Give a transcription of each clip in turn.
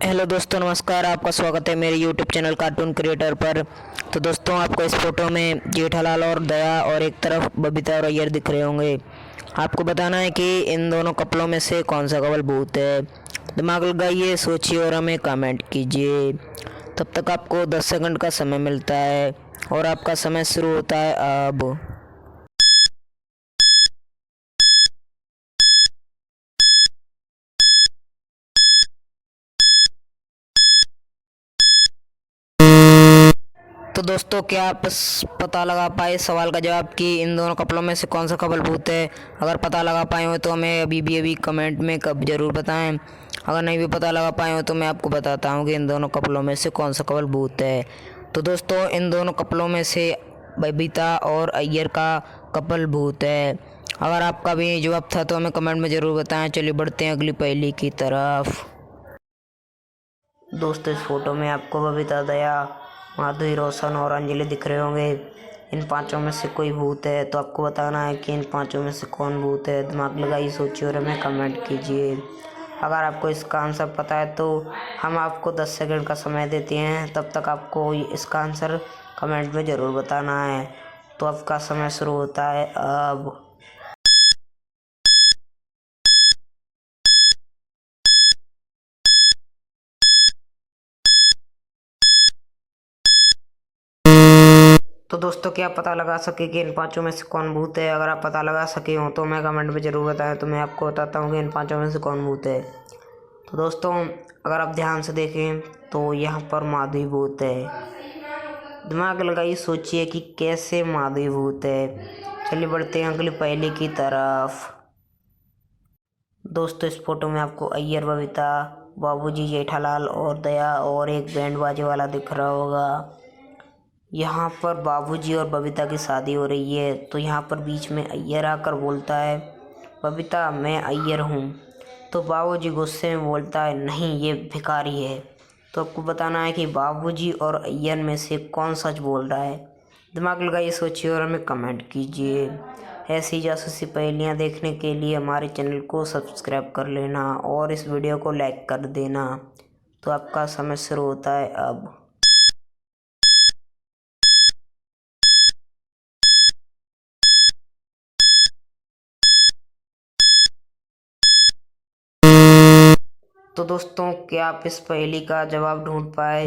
Hello दोस्तों, नमस्कार। आपका स्वागत है मेरे यूट्यूब चैनल कार्टून क्रिएटर पर। तो दोस्तों, आपको इस फोटो में जेठालाल और दया और एक तरफ बबीता और अय्यर दिख रहे होंगे। आपको बताना है कि इन दोनों कपलों में से कौन सा कपल भूत है। दिमाग लगाइए, सोचिए और हमें कमेंट कीजिए। तब तक आपको 10 सेकंड का समय मिलता है और आपका समय शुरू होता है अब। तो दोस्तों, क्या आप पता लगा पाए सवाल का जवाब कि इन दोनों कपलों में से कौन सा कपल भूत है? अगर पता लगा पाए हो तो हमें अभी कमेंट में कब ज़रूर बताएं। अगर नहीं भी पता लगा पाए हो तो मैं आपको बताता हूँ कि इन दोनों कपलों में से कौन सा कपल भूत है। तो दोस्तों, इन दोनों कपलों में से बबीता और अय्यर का कपल भूत है। अगर आपका भी जवाब था तो हमें कमेंट में ज़रूर बताएं। चलिए बढ़ते हैं अगली पहेली की तरफ। दोस्तों, इस फोटो में आपको बबीता, दया, माधुरी, रोशन और अंजलि दिख रहे होंगे। इन पांचों में से कोई भूत है तो आपको बताना है कि इन पांचों में से कौन भूत है। दिमाग लगाइए, सोचिए और हमें कमेंट कीजिए। अगर आपको इसका आंसर पता है तो हम आपको 10 सेकंड का समय देते हैं। तब तक आपको इसका आंसर कमेंट में ज़रूर बताना है। तो आपका समय शुरू होता है अब। तो दोस्तों, क्या आप पता लगा सके कि इन पांचों में से कौन भूत है? अगर आप पता लगा सके हो तो मैं कमेंट में ज़रूर बताएं, तो मैं आपको बताता हूँ कि इन पांचों में से कौन भूत है। तो दोस्तों, अगर आप ध्यान से देखें तो यहाँ पर माधवी भूत है। दिमाग लगाइए, सोचिए कि कैसे माधवी भूत है। चलिए बढ़ते हैं अगली पहेली की तरफ। दोस्तों, इस फोटो में आपको अय्यर, बबीता, बाबूजी, जेठालाल और दया और एक बैंड बाजे वाला दिख रहा होगा। यहाँ पर बाबूजी और बबीता की शादी हो रही है। तो यहाँ पर बीच में अय्यर आकर बोलता है, बबीता मैं अय्यर हूँ। तो बाबूजी गुस्से में बोलता है, नहीं ये भिखारी है। तो आपको बताना है कि बाबूजी और अय्यर में से कौन सच बोल रहा है। दिमाग लगाइए, सोचिए और हमें कमेंट कीजिए। ऐसी जासूसी पहेलियाँ देखने के लिए हमारे चैनल को सब्सक्राइब कर लेना और इस वीडियो को लाइक कर देना। तो आपका समय शुरू होता है अब। तो दोस्तों, क्या आप इस पहेली का जवाब ढूंढ पाए?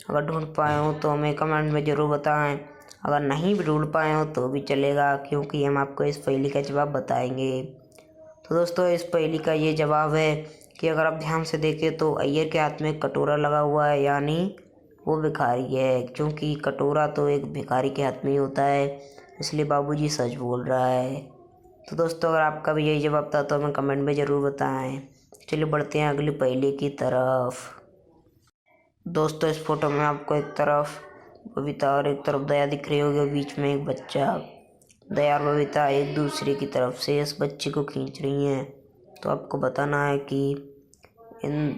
अगर ढूंढ पाए हो तो हमें कमेंट में ज़रूर बताएं। अगर नहीं भी ढूंढ पाए हो तो भी चलेगा, क्योंकि हम आपको इस पहेली का जवाब बताएंगे। तो दोस्तों, इस पहेली का ये जवाब है कि अगर आप ध्यान से देखें तो अय्यर के हाथ में एक कटोरा लगा हुआ है, यानी वो भिखारी है। क्योंकि कटोरा तो एक भिखारी के हाथ में ही होता है, इसलिए बाबूजी सच बोल रहा है। तो दोस्तों, अगर आपका भी यही जवाब था तो हमें कमेंट में ज़रूर बताएं। चलिए बढ़ते हैं अगली पहेली की तरफ। दोस्तों, इस फोटो में आपको एक तरफ बबीता और एक तरफ दया दिख रही होगी, बीच में एक बच्चा। दया और बबीता एक दूसरे की तरफ से इस बच्चे को खींच रही हैं। तो आपको बताना है कि इन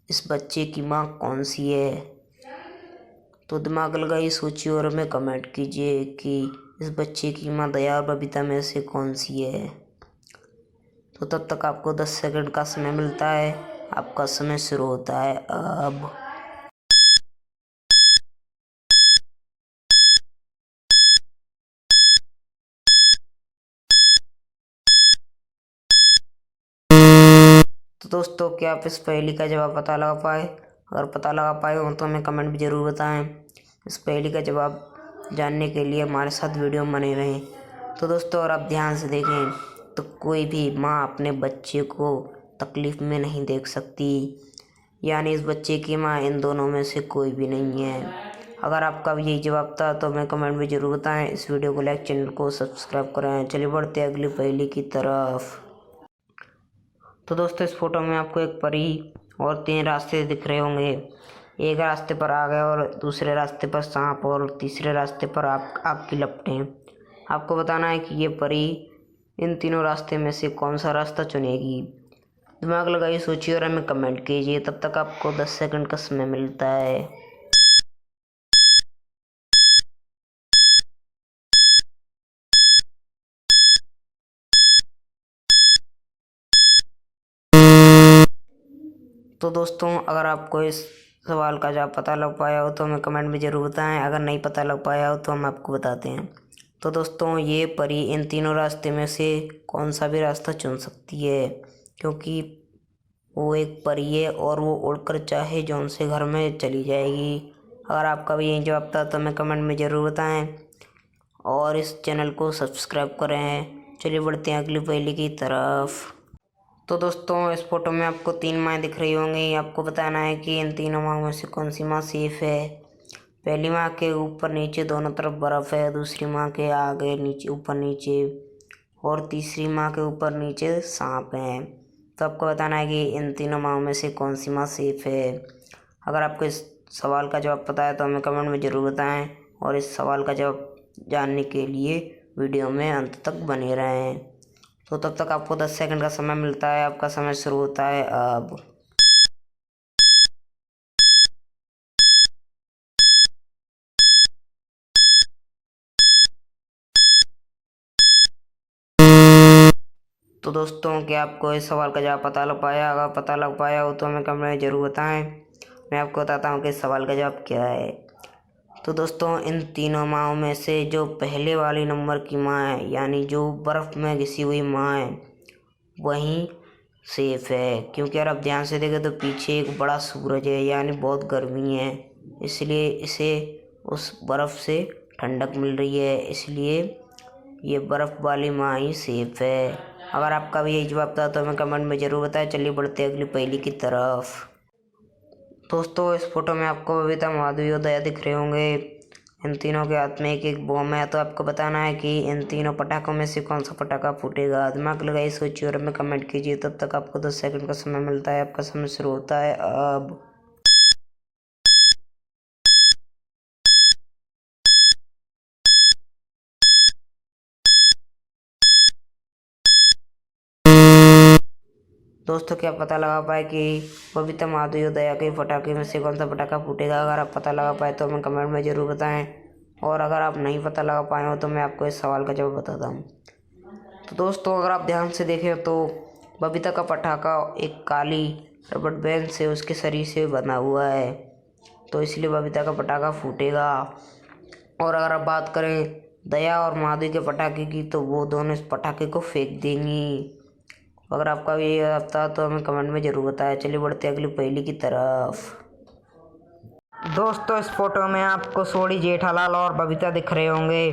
इस बच्चे की माँ कौन सी है। तो दिमाग लगाइए, सोचिए और हमें कमेंट कीजिए कि इस बच्चे की माँ दया और बबीता में से कौन सी है। तो तब तक आपको 10 सेकंड का समय मिलता है। आपका समय शुरू होता है अब। तो दोस्तों, क्या आप इस पहेली का जवाब पता लगा पाए? अगर पता लगा पाए हो तो हमें कमेंट में ज़रूर बताएं। इस पहेली का जवाब जानने के लिए हमारे साथ वीडियो में बने रहें। तो दोस्तों, अगर आप ध्यान से देखें तो कोई भी माँ अपने बच्चे को तकलीफ़ में नहीं देख सकती, यानी इस बच्चे की माँ इन दोनों में से कोई भी नहीं है। अगर आपका भी यही जवाब था तो हमें कमेंट में ज़रूर बताएं। इस वीडियो को लाइक, चैनल को सब्सक्राइब करें। चलिए बढ़ते हैं अगली पहेली की तरफ। तो दोस्तों, इस फोटो में आपको एक परी और 3 रास्ते दिख रहे होंगे। एक रास्ते पर आग है और दूसरे रास्ते पर सांप और तीसरे रास्ते पर आग की लपटें। आपको बताना है कि ये परी इन तीनों रास्ते में से कौन सा रास्ता चुनेगी। दिमाग लगाइए, सोचिए और हमें कमेंट कीजिए। तब तक आपको 10 सेकंड का समय मिलता है। तो दोस्तों अगर आपको इस सवाल का जवाब पता लग पाया हो तो हमें कमेंट में ज़रूर बताएं। अगर नहीं पता लग पाया हो तो हम आपको बताते हैं। तो दोस्तों ये परी इन तीनों रास्ते में से कौन सा भी रास्ता चुन सकती है, क्योंकि वो एक परी है और वो उड़कर चाहे जौन से घर में चली जाएगी। अगर आपका भी यही जवाब था तो हमें कमेंट में ज़रूर बताएं और इस चैनल को सब्सक्राइब करें। चलिए बढ़ते हैं अगली पहेली की तरफ। तो दोस्तों इस फोटो में आपको 3 माँ दिख रही होंगी। आपको बताना है कि इन तीनों माँ में से कौन सी माँ सेफ है। पहली माँ के ऊपर नीचे दोनों तरफ बर्फ़ है, दूसरी माँ के आगे नीचे ऊपर नीचे, और तीसरी माँ के ऊपर नीचे सांप है। तो आपको बताना है कि इन तीनों माँ में से कौन सी माँ सेफ है। अगर आपको इस सवाल का जवाब पता है तो हमें कमेंट में ज़रूर बताएं और इस सवाल का जवाब जानने के लिए वीडियो में अंत तक बने रहें। तो तब तक आपको 10 सेकंड का समय मिलता है। आपका समय शुरू होता है अब। तो दोस्तों क्या आपको इस सवाल का जवाब पता लग पाया? अगर पता लग पाया हो तो हमें कमेंट में ज़रूर बताएं। मैं आपको बताता हूँ कि इस सवाल का जवाब क्या है। तो दोस्तों इन तीनों माँओं में से जो पहले वाली नंबर की माँ है, यानी जो बर्फ़ में घिसी हुई माँ है, वहीं सेफ है। क्योंकि अगर आप ध्यान से देखें तो पीछे एक बड़ा सूरज है, यानी बहुत गर्मी है, इसलिए इसे उस बर्फ़ से ठंडक मिल रही है, इसलिए ये बर्फ़ वाली माँ ही सेफ है। अगर आपका भी यही जवाब था तो हमें कमेंट में ज़रूर बताएं। चलिए बढ़ते हैं अगली पहेली की तरफ। दोस्तों इस फोटो में आपको बबीता, माधवी और दया दिख रहे होंगे। इन तीनों के हाथ में एक एक बम है। तो आपको बताना है कि इन तीनों पटाखों में से कौन सा पटाखा फूटेगा। दिमाग लगाइए, सोचिए और हमें कमेंट कीजिए। तब तक आपको 10 सेकंड का समय मिलता है। आपका समय शुरू होता है अब। दोस्तों क्या पता लगा पाए कि बबीता, माधवी और दया के पटाखे में से कौन सा पटाखा फूटेगा? अगर आप पता लगा पाए तो हमें कमेंट में ज़रूर बताएं और अगर आप नहीं पता लगा पाए हो तो मैं आपको इस सवाल का जवाब बताता हूँ। तो दोस्तों अगर आप ध्यान से देखें तो बबीता का पटाखा एक काली रबड़ बैंड से उसके शरीर से बना हुआ है, तो इसलिए बबीता का पटाखा फूटेगा। और अगर आप बात करें दया और माधवी के पटाखे की तो वो दोनों इस पटाखे को फेंक देंगी। अगर आपका भी ये आता तो हमें कमेंट में ज़रूर बताया। चलिए बढ़ते अगली पहेली की तरफ। दोस्तों इस फोटो में आपको सोडी, जेठालाल और बबीता दिख रहे होंगे।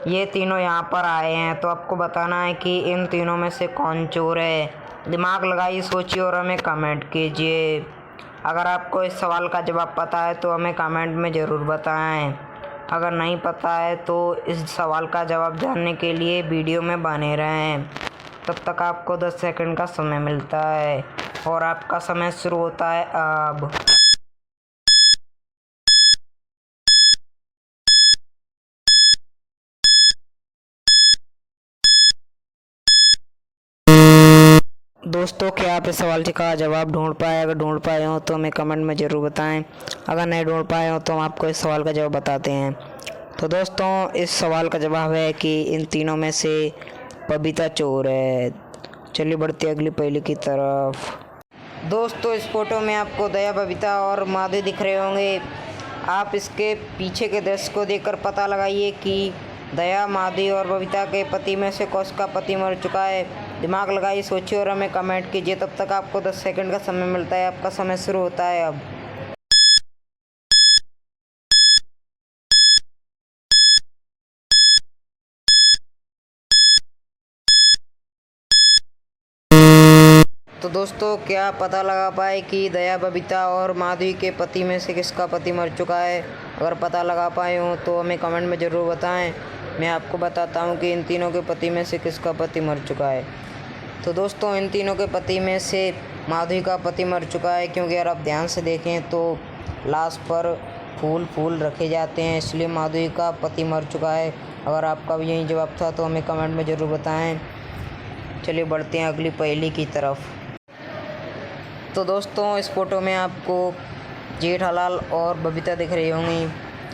ये तीनों यहाँ पर आए हैं। तो आपको बताना है कि इन तीनों में से कौन चोर है। दिमाग लगाइए, सोचिए और हमें कमेंट कीजिए। अगर आपको इस सवाल का जवाब पता है तो हमें कमेंट में ज़रूर बताएं। अगर नहीं पता है तो इस सवाल का जवाब जानने के लिए वीडियो में बने रहें। तब तक आपको 10 सेकंड का समय मिलता है और आपका समय शुरू होता है अब। दोस्तों क्या आप इस सवाल का जवाब ढूंढ पाए? अगर ढूंढ पाए हो तो हमें कमेंट में ज़रूर बताएं। अगर नहीं ढूंढ पाए हो तो हम आपको इस सवाल का जवाब बताते हैं। तो दोस्तों इस सवाल का जवाब है कि इन तीनों में से बबीता चोर है। चलिए बढ़ते अगली पहेली की तरफ। दोस्तों इस फोटो में आपको दया, बबीता और माधवी दिख रहे होंगे। आप इसके पीछे के दृश्य को देखकर पता लगाइए कि दया, माधवी और बबीता के पति में से कौन का पति मर चुका है। दिमाग लगाइए, सोचिए और हमें कमेंट कीजिए। तब तक आपको 10 सेकंड का समय मिलता है। आपका समय शुरू होता है अब। तो दोस्तों क्या पता लगा पाए कि दया, बबीता और माधवी के पति में से किसका पति मर चुका है? अगर पता लगा पाए हो तो हमें कमेंट में ज़रूर बताएं। मैं आपको बताता हूं कि इन तीनों के पति में से किसका पति मर चुका है। तो दोस्तों इन तीनों के पति में से माधवी का पति मर चुका है, क्योंकि अगर आप ध्यान से देखें तो लाश पर फूल रखे जाते हैं, इसलिए माधवी का पति मर चुका है। अगर आपका भी यही जवाब था तो हमें कमेंट में ज़रूर बताएं। चलिए बढ़ते हैं अगली पहेली की तरफ। तो दोस्तों इस फोटो में आपको जेठालाल और बबीता दिख रही होंगी।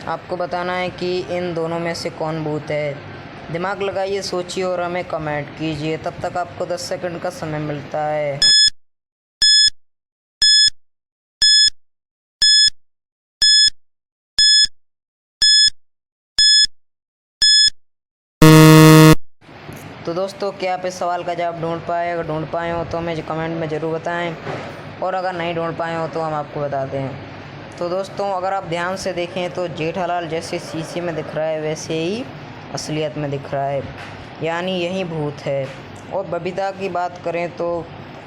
आपको बताना है कि इन दोनों में से कौन भूत है। दिमाग लगाइए, सोचिए और हमें कमेंट कीजिए। तब तक आपको 10 सेकंड का समय मिलता है। तो दोस्तों क्या आप इस सवाल का जवाब ढूंढ पाए? अगर ढूंढ पाए हो तो हमें कमेंट में ज़रूर बताएं, और अगर नहीं ढूंढ पाए हो तो हम आपको बताते हैं। तो दोस्तों अगर आप ध्यान से देखें तो जेठालाल जैसे शीशे में दिख रहा है वैसे ही असलियत में दिख रहा है, यानी यही भूत है। और बबीता की बात करें तो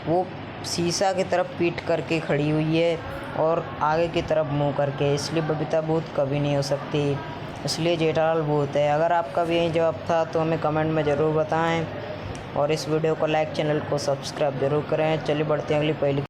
वो शीशा की तरफ पीठ करके खड़ी हुई है और आगे की तरफ मुंह करके, इसलिए बबीता भूत कभी नहीं हो सकती, इसलिए जेठालाल भूत है। अगर आपका भी यही जवाब था तो हमें कमेंट में ज़रूर बताएं, और इस वीडियो को लाइक, चैनल को सब्सक्राइब ज़रूर करें। चलिए बढ़ते हैं अगली पहली